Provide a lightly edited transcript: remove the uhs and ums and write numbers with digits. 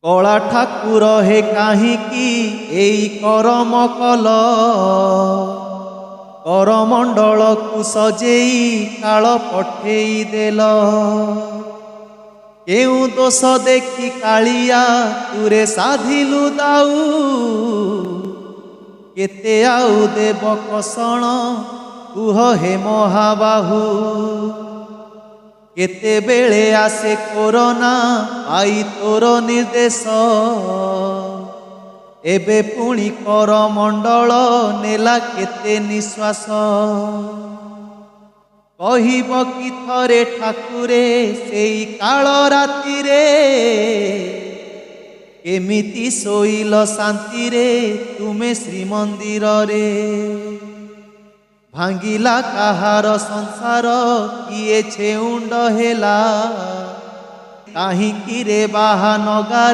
कला ठाकुर हे काहींकी एई करम कल करमंडल को सजेई काल पठेई देल केउ दोष देखी कालिया तुरे साधिलु दाऊ केते आउ देव कषण कुह हे महाबाहू केते बेले आसे कोरोना आई तोर निर्देश एबे पुणी करमंडल नेला केते निश्वास कहिब कि थरे ठाकुरे सेई काल राति रे केमिति सोइल शांति रे तुमे श्रीमंदिर रे भांगिला काहार संसार किए छेउंड हेला काहींकी रे बाहा नगार